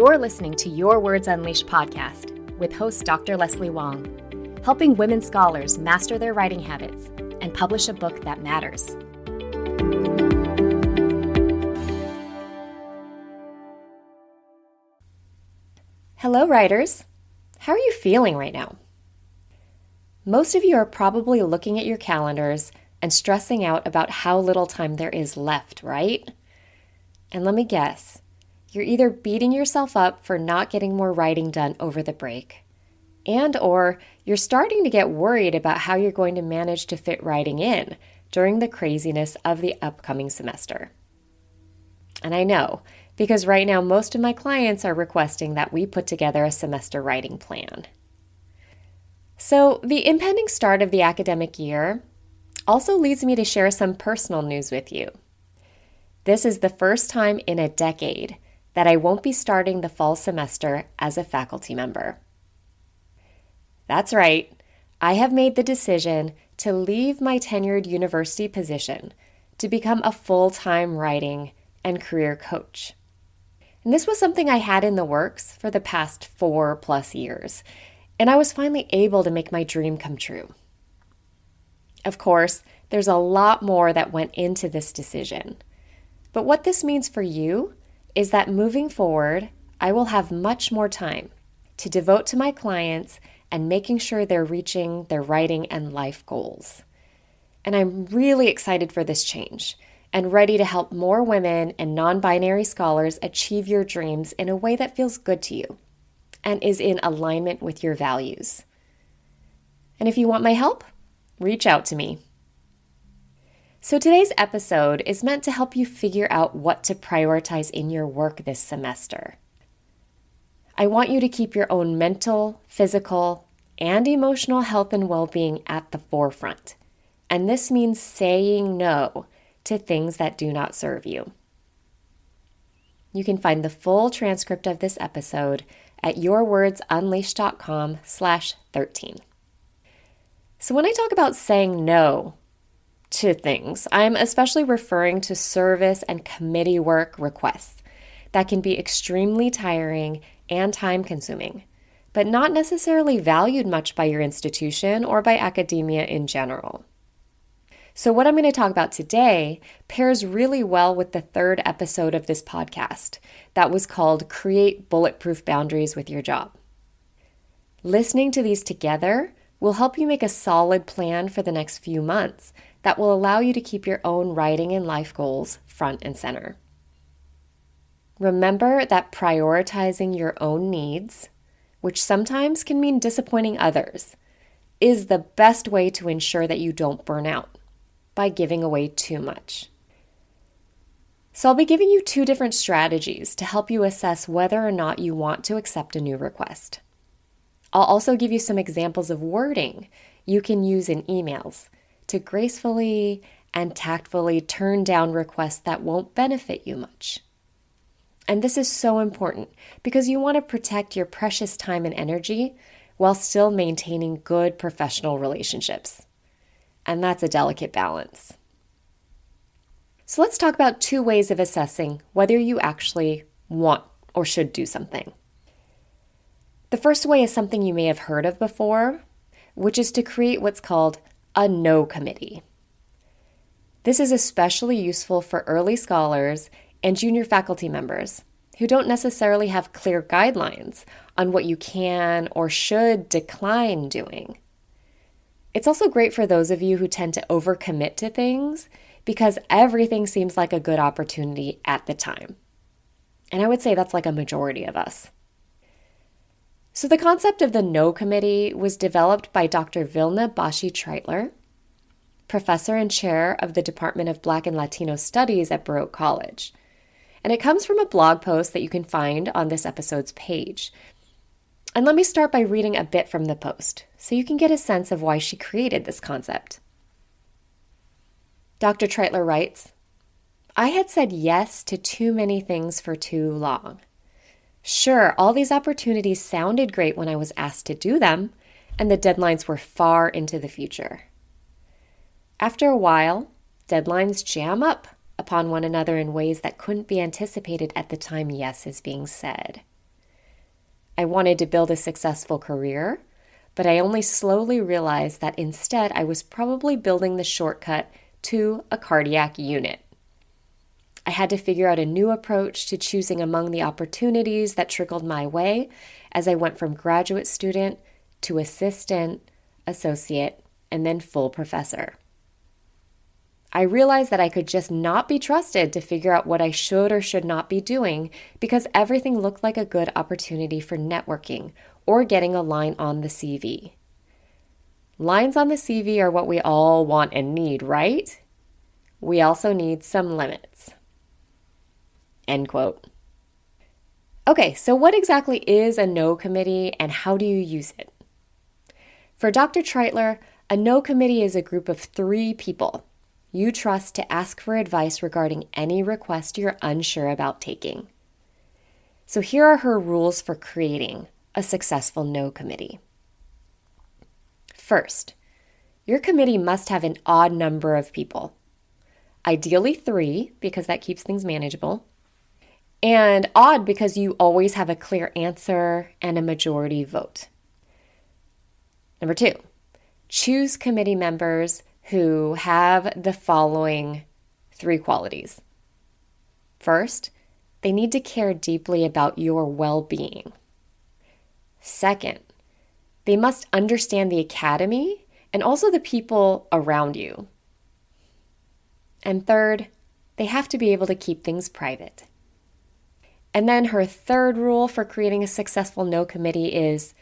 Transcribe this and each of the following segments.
You're listening to Your Words Unleashed podcast with host Dr. Leslie Wong, helping women scholars master their writing habits and publish a book that matters. Hello, writers. How are you feeling right now? Most of you are probably looking at your calendars and stressing out about how little time there is left, right? And let me guess, you're either beating yourself up for not getting more writing done over the break, or you're starting to get worried about how you're going to manage to fit writing in during the craziness of the upcoming semester. And I know, because right now most of my clients are requesting that we put together a semester writing plan. So the impending start of the academic year also leads me to share some personal news with you. This is the first time in a decade that I won't be starting the fall semester as a faculty member. That's right, I have made the decision to leave my tenured university position to become a full-time writing and career coach. And this was something I had in the works for the past 4+ years, and I was finally able to make my dream come true. Of course, there's a lot more that went into this decision. But what this means for you is that moving forward, I will have much more time to devote to my clients and making sure they're reaching their writing and life goals. And I'm really excited for this change and ready to help more women and non-binary scholars achieve your dreams in a way that feels good to you and is in alignment with your values. And if you want my help, reach out to me. So today's episode is meant to help you figure out what to prioritize in your work this semester. I want you to keep your own mental, physical, and emotional health and well-being at the forefront. And this means saying no to things that do not serve you. You can find the full transcript of this episode at yourwordsunleashed.com/13. So when I talk about saying no to things, I'm especially referring to service and committee work requests that can be extremely tiring and time-consuming, but not necessarily valued much by your institution or by academia in general. So what I'm going to talk about today pairs really well with the third episode of this podcast that was called Create Bulletproof Boundaries with Your Job. Listening to these together will help you make a solid plan for the next few months that will allow you to keep your own writing and life goals front and center. Remember that prioritizing your own needs, which sometimes can mean disappointing others, is the best way to ensure that you don't burn out by giving away too much. So I'll be giving you 2 different strategies to help you assess whether or not you want to accept a new request. I'll also give you some examples of wording you can use in emails to gracefully and tactfully turn down requests that won't benefit you much. And this is so important because you want to protect your precious time and energy while still maintaining good professional relationships. And that's a delicate balance. So let's talk about 2 ways of assessing whether you actually want or should do something. The first way is something you may have heard of before, which is to create what's called a no committee. This is especially useful for early scholars and junior faculty members who don't necessarily have clear guidelines on what you can or should decline doing. It's also great for those of you who tend to overcommit to things because everything seems like a good opportunity at the time. And I would say that's like a majority of us. So the concept of the No Committee was developed by Dr. Vilna Bashi-Treitler, professor and chair of the Department of Black and Latino Studies at Baruch College. And it comes from a blog post that you can find on this episode's page. And let me start by reading a bit from the post so you can get a sense of why she created this concept. Dr. Treitler writes, "I had said yes to too many things for too long. Sure, all these opportunities sounded great when I was asked to do them, and the deadlines were far into the future. After a while, deadlines jam up upon one another in ways that couldn't be anticipated at the time yes is being said. I wanted to build a successful career, but I only slowly realized that instead I was probably building the shortcut to a cardiac unit. I had to figure out a new approach to choosing among the opportunities that trickled my way as I went from graduate student to assistant, associate, and then full professor. I realized that I could just not be trusted to figure out what I should or should not be doing because everything looked like a good opportunity for networking or getting a line on the CV. Lines on the CV are what we all want and need, right? We also need some limits. End quote. Okay, so what exactly is a no committee and how do you use it? For Dr. Treitler, a no committee is a group of 3 people you trust to ask for advice regarding any request you're unsure about taking. So here are her rules for creating a successful no committee. First, your committee must have an odd number of people. Ideally 3, because that keeps things manageable. And odd because you always have a clear answer and a majority vote. Number 2, choose committee members who have the following 3 qualities. First, they need to care deeply about your well-being. Second, they must understand the academy and also the people around you. And third, they have to be able to keep things private. And then her 3rd rule for creating a successful no committee is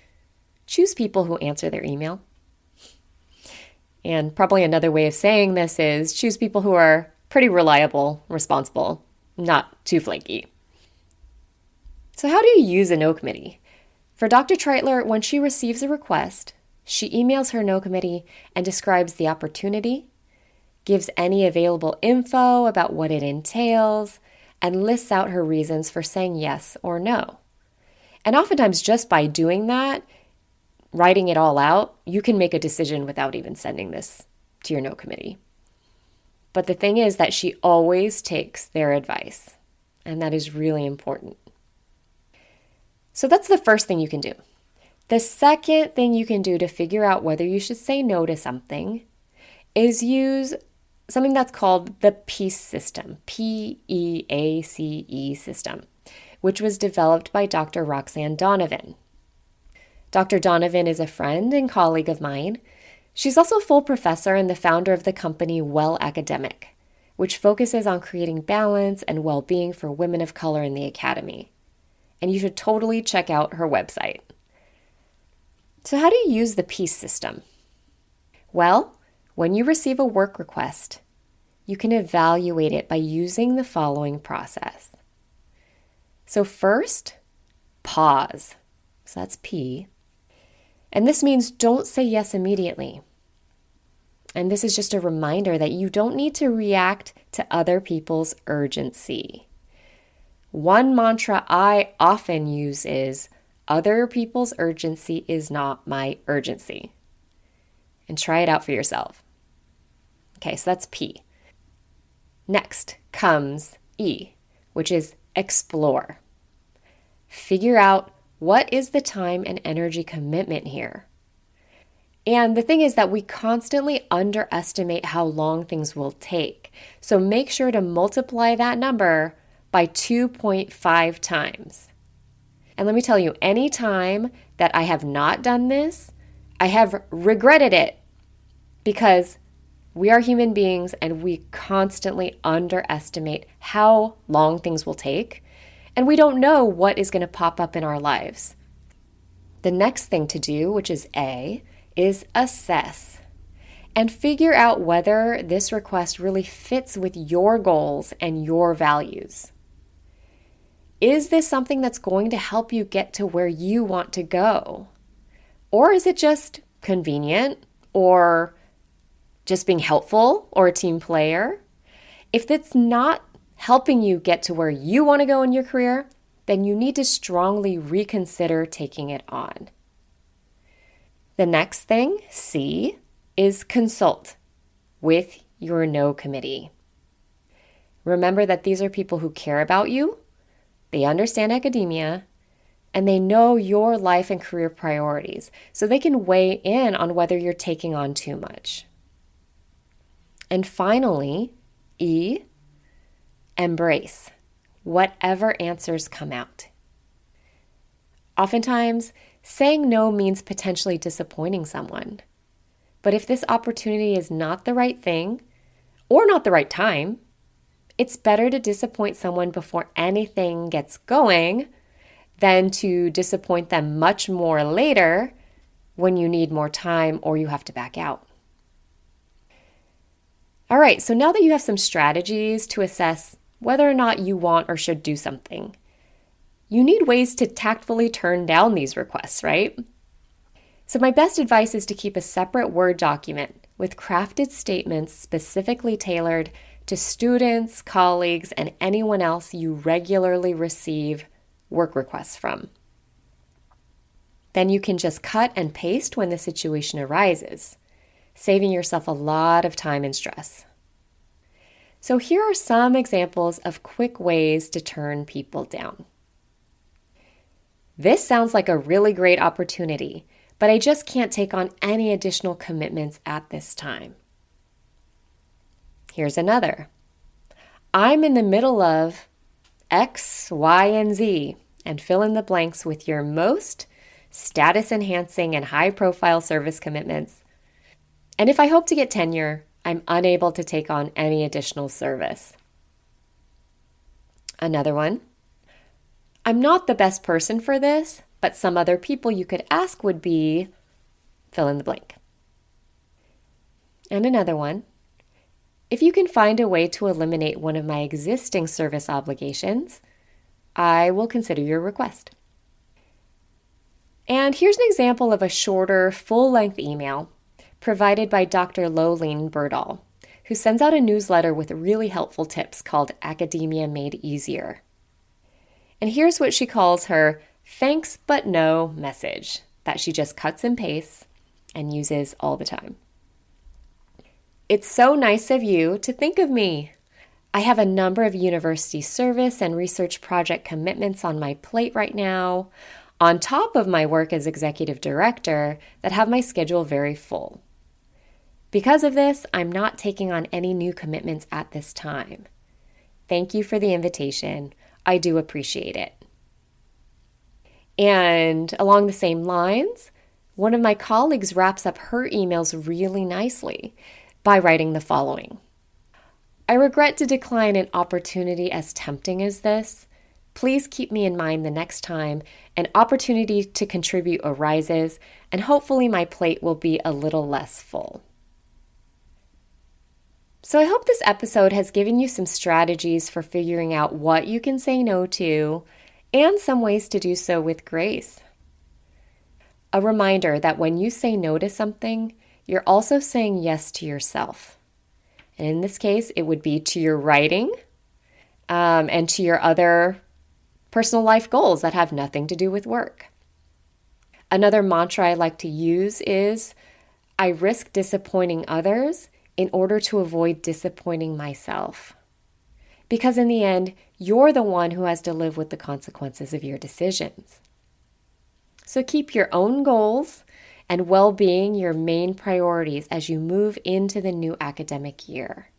choose people who answer their email. And probably another way of saying this is choose people who are pretty reliable, responsible, not too flaky. So how do you use a no committee? For Dr. Treitler, when she receives a request, she emails her no committee and describes the opportunity, gives any available info about what it entails, and lists out her reasons for saying yes or no. And oftentimes just by doing that, writing it all out, you can make a decision without even sending this to your no committee. But the thing is that she always takes their advice, and that is really important. So that's the first thing you can do. The second thing you can do to figure out whether you should say no to something is use something that's called the PEACE system, PEACE system, which was developed by Dr. Roxanne Donovan. Dr. Donovan is a friend and colleague of mine. She's also a full professor and the founder of the company Well Academic, which focuses on creating balance and well-being for women of color in the academy. And you should totally check out her website. So how do you use the PEACE system? Well, when you receive a work request, you can evaluate it by using the following process. So first, pause. So that's P. And this means don't say yes immediately. And this is just a reminder that you don't need to react to other people's urgency. One mantra I often use is, other people's urgency is not my urgency. And try it out for yourself. Okay, so that's P. Next comes E, which is explore. Figure out what is the time and energy commitment here. And the thing is that we constantly underestimate how long things will take. So make sure to multiply that number by 2.5 times. And let me tell you, any time that I have not done this, I have regretted it because we are human beings and we constantly underestimate how long things will take. And we don't know what is going to pop up in our lives. The next thing to do, which is A, is assess and figure out whether this request really fits with your goals and your values. Is this something that's going to help you get to where you want to go? Or is it just convenient or just being helpful or a team player? If it's not helping you get to where you want to go in your career, then you need to strongly reconsider taking it on. The next thing, C, is consult with your no committee. Remember that these are people who care about you, they understand academia, and they know your life and career priorities, so they can weigh in on whether you're taking on too much. And finally, E, embrace whatever answers come out. Oftentimes, saying no means potentially disappointing someone. But if this opportunity is not the right thing or not the right time, it's better to disappoint someone before anything gets going than to disappoint them much more later when you need more time or you have to back out. All right, so now that you have some strategies to assess whether or not you want or should do something, you need ways to tactfully turn down these requests, right? So my best advice is to keep a separate Word document with crafted statements specifically tailored to students, colleagues, and anyone else you regularly receive work requests from. Then you can just cut and paste when the situation arises, saving yourself a lot of time and stress. So here are some examples of quick ways to turn people down. This sounds like a really great opportunity, but I just can't take on any additional commitments at this time. Here's another. I'm in the middle of X, Y, and Z, and fill in the blanks with your most status-enhancing and high-profile service commitments. And if I hope to get tenure, I'm unable to take on any additional service. Another one. I'm not the best person for this, but some other people you could ask would be fill in the blank. And another one. If you can find a way to eliminate one of my existing service obligations, I will consider your request. And here's an example of a shorter, full-length email provided by Dr. Lolene Birdall, who sends out a newsletter with really helpful tips called Academia Made Easier. And here's what she calls her thanks but no message that she just cuts and pastes and uses all the time. It's so nice of you to think of me. I have a number of university service and research project commitments on my plate right now, on top of my work as executive director that have my schedule very full. Because of this, I'm not taking on any new commitments at this time. Thank you for the invitation. I do appreciate it. And along the same lines, one of my colleagues wraps up her emails really nicely by writing the following. I regret to decline an opportunity as tempting as this. Please keep me in mind the next time an opportunity to contribute arises, and hopefully my plate will be a little less full. So I hope this episode has given you some strategies for figuring out what you can say no to and some ways to do so with grace. A reminder that when you say no to something, you're also saying yes to yourself. And in this case, it would be to your writing and to your other personal life goals that have nothing to do with work. Another mantra I like to use is, I risk disappointing others in order to avoid disappointing myself. Because in the end, you're the one who has to live with the consequences of your decisions. So keep your own goals and well-being your main priorities as you move into the new academic year.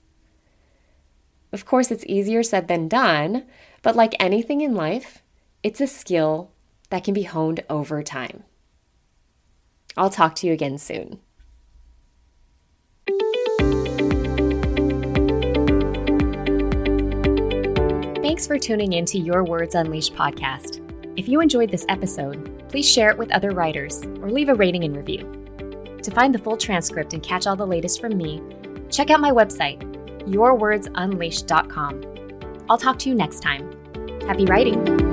Of course, it's easier said than done, but like anything in life, it's a skill that can be honed over time. I'll talk to you again soon. Thanks for tuning in to Your Words Unleashed podcast. If you enjoyed this episode, please share it with other writers or leave a rating and review. To find the full transcript and catch all the latest from me, check out my website, yourwordsunleashed.com. I'll talk to you next time. Happy writing!